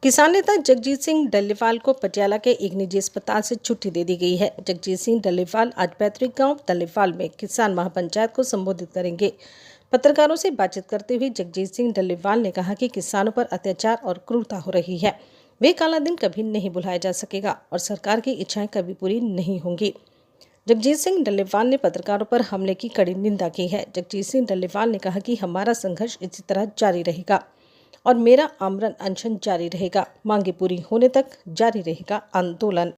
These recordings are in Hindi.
किसान नेता जगजीत सिंह डल्लेवाल को पटियाला के एक निजी अस्पताल से छुट्टी दे दी गई है। जगजीत सिंह डल्लेवाल आज पैतृक गांव डल्लेवाल में किसान महापंचायत को संबोधित करेंगे। पत्रकारों से बातचीत करते हुए जगजीत सिंह डल्लेवाल ने कहा कि किसानों पर अत्याचार और क्रूरता हो रही है। वे काला दिन कभी नहीं भुलाया जा सकेगा और सरकार की इच्छाएं कभी पूरी नहीं होंगी। जगजीत सिंह डल्लेवाल ने पत्रकारों पर हमले की कड़ी निंदा की है। जगजीत सिंह डल्लेवाल ने कहा कि हमारा संघर्ष इसी तरह जारी रहेगा और मेरा आमरण अनशन जारी रहेगा। मांगे पूरी होने तक जारी रहेगा आंदोलन।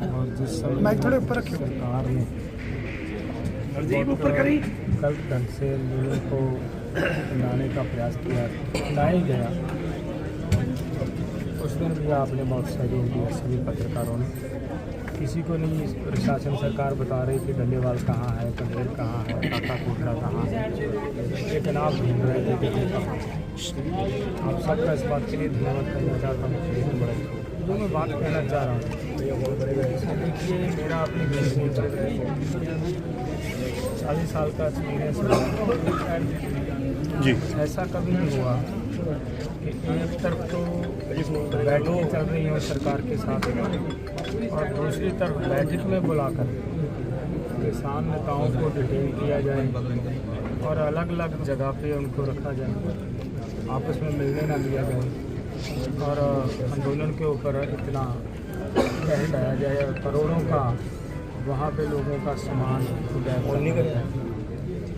और जिस समय माइक थोड़े ऊपर रखिए। सरकार ने गलत ढंग से लोगों को लाने का प्रयास किया, लाया गया, उस दिन भी आपने बहुत सहयोग दिया सभी पत्रकारों ने। किसी को नहीं प्रशासन सरकार बता रही कि डल्लेवाल कहाँ है, कंडेर कहाँ है, काका कोटला कहाँ है, लेकिन आप ढूंढ रहे थे कि कहाँ। आप सबका इस बात के लिए धन्यवाद करना चाहता हूँ। जो मैं बात कहना चाह रहा हूँ, देखिए मेरा अपनी 40 साल का एक्सपीरियंस जी, ऐसा कभी नहीं हुआ कि एक तरफ तो बैठकें चल रही हैं सरकार के साथ और दूसरी तरफ बैठक में बुलाकर किसान नेताओं को डिटेन किया जाए और अलग अलग जगह पे उनको रखा जाए, आपस में मिलने ना दिया जाए और आंदोलन के ऊपर इतना कह डाला जाए और करोड़ों का वहाँ पे लोगों का सामान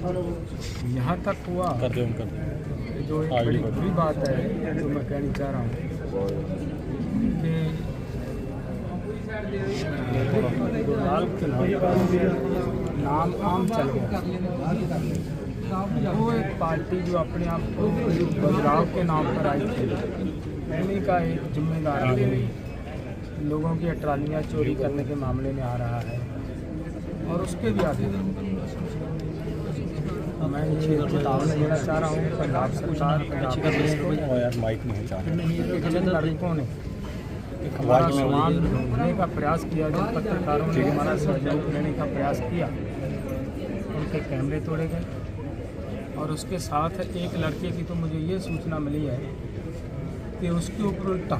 और यहाँ तक हुआ जो एक बड़ी बुरी बात है जो मैं कहना चाह रहा हूँ कि लाल नाम आम चल गया। वो एक पार्टी जो अपने आप को बदलाव के नाम पर आई थी, उन्हीं का एक जिम्मेदार आदमी लोगों की ट्रालियाँ चोरी करने के मामले में आ रहा है और उसके भी आगे मैं चेतावनी देना चाह रहा हूँ पंजाब सरकार लड़कों ने हमारा सामान ढूंढने का प्रयास किया, जिन पत्रकारों ने हमारा सहयोग लेने का प्रयास किया उनके कैमरे तोड़े गए और उसके साथ एक लड़के की तो मुझे ये सूचना मिली है कि उसके ऊपर उल्टा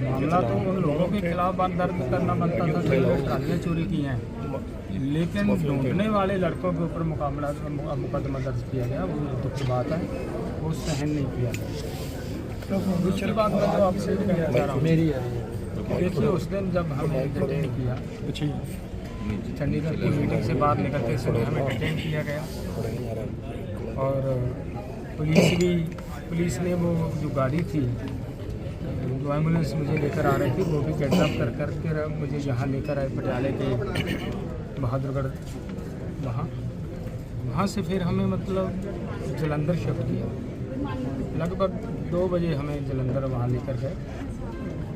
मामला तो उन लोगों के खिलाफ दर्ज करना बनता था जो लोग ट्रालियाँ चोरी की हैं, लेकिन ढूंढने वाले लड़कों के ऊपर मुकदमा दर्ज किया गया। वो दुख की बात है, वो सहन नहीं किया गया। तो दूसरी बात मैं जो आपसे कहना चाह रहा हूँ, देखिए उस दिन जब हमें डिटेन किया चंडीगढ़ की मीटिंग से बाहर निकलते समय हमें डिटेन किया गया और पुलिस ने वो जो गाड़ी थी, जो एम्बुलेंस मुझे लेकर आ रही थी, वो भी किडनैप करके मुझे यहाँ लेकर आए पटियाले के बहादुरगढ़। वहाँ से फिर हमें मतलब जलंधर शिफ्ट किया। लगभग 2 बजे हमें जलंधर वहाँ लेकर गए।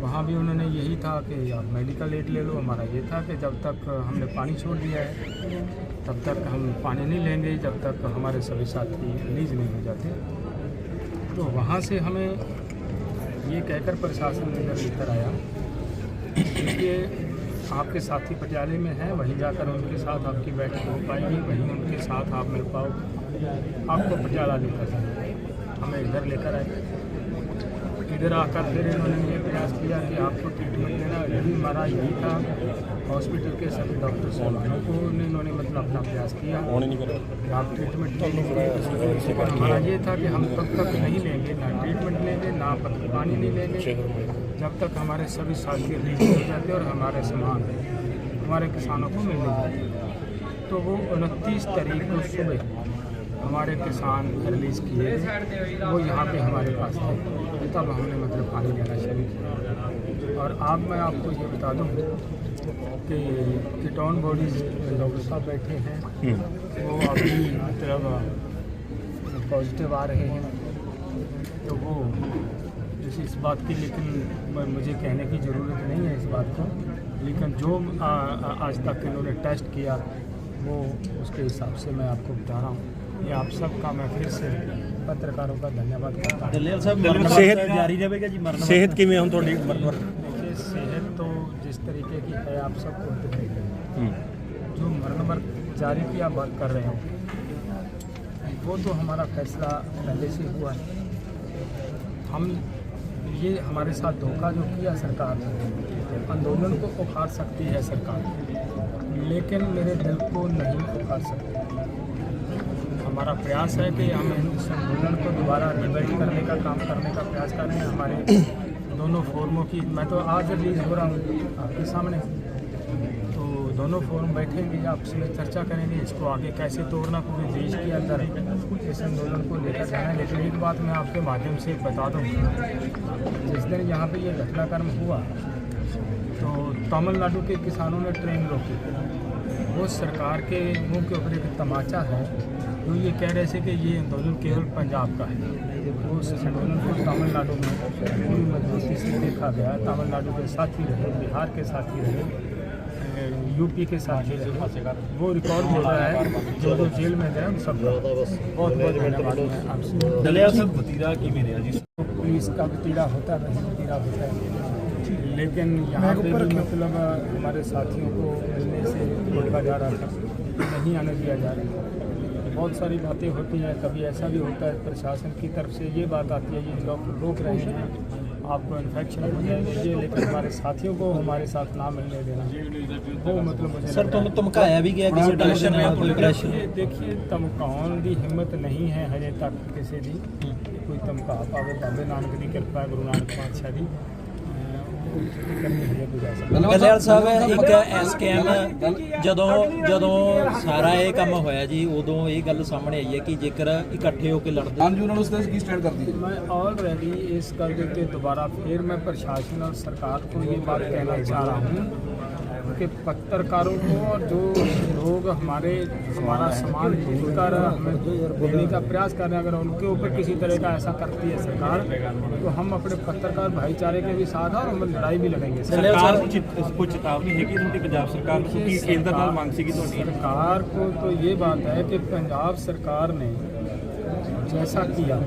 वहाँ भी उन्होंने यही था कि आप मेडिकल एड ले लो। हमारा ये था कि जब तक हमने पानी छोड़ दिया है तब तक हम पानी नहीं लेंगे जब तक हमारे सभी साथी रिलीज नहीं हो जाते। तो वहाँ से हमें ये कहकर प्रशासन ने जब लेकर आया, देखिए आपके साथी पटियाले में हैं, वहीं जाकर उनके साथ आपकी बैठक हो पाएगी, वहीं उनके साथ आप मिल पाओ, आपको पटियाला लेकर जाएंगे। हमें इधर लेकर आए। इधर आकर फिर इन्होंने ये प्रयास किया कि आपको ट्रीटमेंट लेना, यही हमारा यही था। हॉस्पिटल के सभी डॉक्टर साहबानों को इन्होंने मतलब अपना प्रयास किया कि आप ट्रीटमेंट ले लीजिए। हमारा ये था कि हम तब तक नहीं लेंगे, ना ट्रीटमेंट लेंगे, ना पानी नहीं लेंगे, जब तक हमारे सभी साथी रिलीज हो जाते और हमारे सामान हमारे किसानों को मिलने जाते। तो वो 29 तारीख को सुबह हमारे किसान रिलीज़ किए, वो यहाँ पे हमारे पास थे, तब हमने मतलब पानी लेना शुरू किया। और अब मैं आपको ये बता दूँ कि कीटोन बॉडीज डॉक्टर साहब बैठे हैं, वो अभी मतलब पॉजिटिव आ रहे हैं। तो वो इस बात की, लेकिन मुझे कहने की ज़रूरत नहीं है इस बात को, लेकिन जो आज तक इन्होंने टेस्ट किया वो उसके हिसाब से मैं आपको बता रहा हूँ। ये आप सबका मैं फिर से पत्रकारों का धन्यवाद करता हूँ। दलेल साहब सेहत जारी रहेगा जी, मरना सेहत किमें हम थोड़ी देखिए सेहत तो जिस तरीके की है आप सबको दिखाई दे, जो मरण जारी की आप बात कर रहे हो वो तो हमारा फैसला पहले से हुआ है। हम ये हमारे साथ धोखा जो किया सरकार ने, आंदोलन को उखाड़ सकती है सरकार, लेकिन मेरे दिल को नहीं उखाड़ सकती। हमारा प्रयास है कि हम इस आंदोलन को दोबारा रिवाइव करने का काम करने का प्रयास करें। हमारे दोनों फोरमों की, मैं तो आज रिलीज हो रहा हूँ आपके सामने, तो दोनों फोरम बैठेंगे, आपस में चर्चा करेंगे इसको आगे कैसे तोड़ना पूरे देश के अंदर इस आंदोलन को लेकर जाना है। लेकिन एक बात मैं आपके माध्यम से बता दूँ, जिस दिन यहाँ पे ये घटनाक्रम हुआ तो तमिलनाडु के किसानों ने ट्रेन रोकी। वो सरकार के मुंह के ऊपर एक तमाचा है, जो ये कह रहे थे कि ये आंदोलन केवल पंजाब का है। वो उस आंदोलन को तमिलनाडु में पूरी मजबूती से देखा गया। तमिलनाडु के साथी रहे, बिहार के साथी रहे, यूपी के साथी रहे। वो रिकॉर्ड हो रहा है, जो जेल में गए उन सब बहुत बहुत धन्यवाद है आपसे। दलेल साहब भतीरा की मेरे जी पुलिस का भतीरा होता है, वही भतीरा होता है, लेकिन यहाँ पे भी मतलब हमारे साथियों को मिलने से रोका जा रहा था, नहीं आने दिया जा रहा। बहुत सारी बातें होती हैं, कभी ऐसा भी होता है प्रशासन की तरफ से ये बात आती है, ये लोग रोक रहे हैं, आपको इन्फेक्शन हो जाएगा ये, लेकिन हमारे साथियों को हमारे साथ ना मिलने देना, वो मतलब मुझे सर तुम धमकाया भी गया किसी टेंशन में कोई प्रेशर? देखिए धमकाउन की हिम्मत नहीं है हजे तक किसी की, कोई धमका पावे। बाबे नानक की कृपा है, गुरु नानक पातशाह की। दलेल साहब एक SKM ਜਦੋਂ ਸਾਰਾ ਇਹ ਕੰਮ ਹੋਇਆ ਜੀ, ਉਦੋਂ ਇਹ ਗੱਲ ਸਾਹਮਣੇ ਆਈ ਹੈ ਕਿ ਜੇਕਰ ਇਕੱਠੇ ਹੋ ਕੇ ਲੜਦੇ ਉਹਨਾਂ ਉਸ ਤੇ ਕੀ ਸਟੈਂਡ ਕਰਦੀ ਹੈ। मैं ऑलरेडी इस कर देते दोबारा फिर मैं प्रशासन और सरकार को ये बात कहना चाह रहा हूँ कि पत्रकारों को और जो लोग हमारा सामान ढूंढ कर हमें देने का प्रयास कर रहे हैं, अगर उनके ऊपर किसी तरह का ऐसा करती है सरकार, तो हम अपने पत्रकार भाईचारे के भी साथ हैं और हम लड़ाई भी लड़ेंगे। सरकार को चेतावनी है कि उनकी पंजाब सरकार की केंद्र ਨਾਲ ਮੰਗ ਸੀਗੀ ਤੁਹਾਡੀ? सरकार को तो ये बात है कि पंजाब सरकार ने जैसा किया,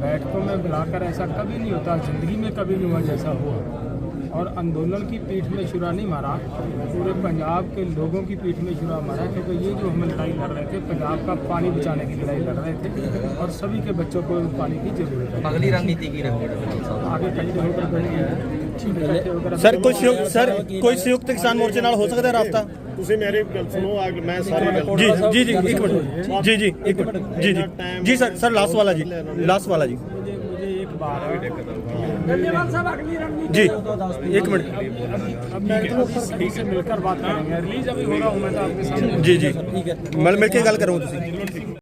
बैठकों में बुलाकर ऐसा कभी नहीं होता, जिंदगी में कभी नहीं हुआ जैसा हुआ। और आंदोलन की पीठ में छुरा नहीं मारा, पूरे पंजाब के लोगों की पीठ में छुरा मारा, क्योंकि ये जो हम लड़ाई लड़ रहे थे पंजाब का पानी बचाने की लड़ाई लड़ रहे थे और सभी के बच्चों को पानी की जरूरत है। अगली रणनीति की रहेगी आगे इकट्ठे होकर बढ़ेंगे। सर कोई संयुक्त किसान मोर्चे नाल हो सकता है रास्ता? ਤੁਸੀਂ मेरी गल सुनो, मैं सारी गल जी जी जी एक मिनट जी जी एक मिनट जी जी जी सर लास्ट वाला जी मुझे एक बार धन्यवाद साहब, अगली रणनीति जी एक मिनट अब मैं तो सही से मिलकर बात करेंगे। रिलीज अभी हो रहा हूँ मैं तो आपके सामने। जी जी ठीक है, मिल के गल करूँ।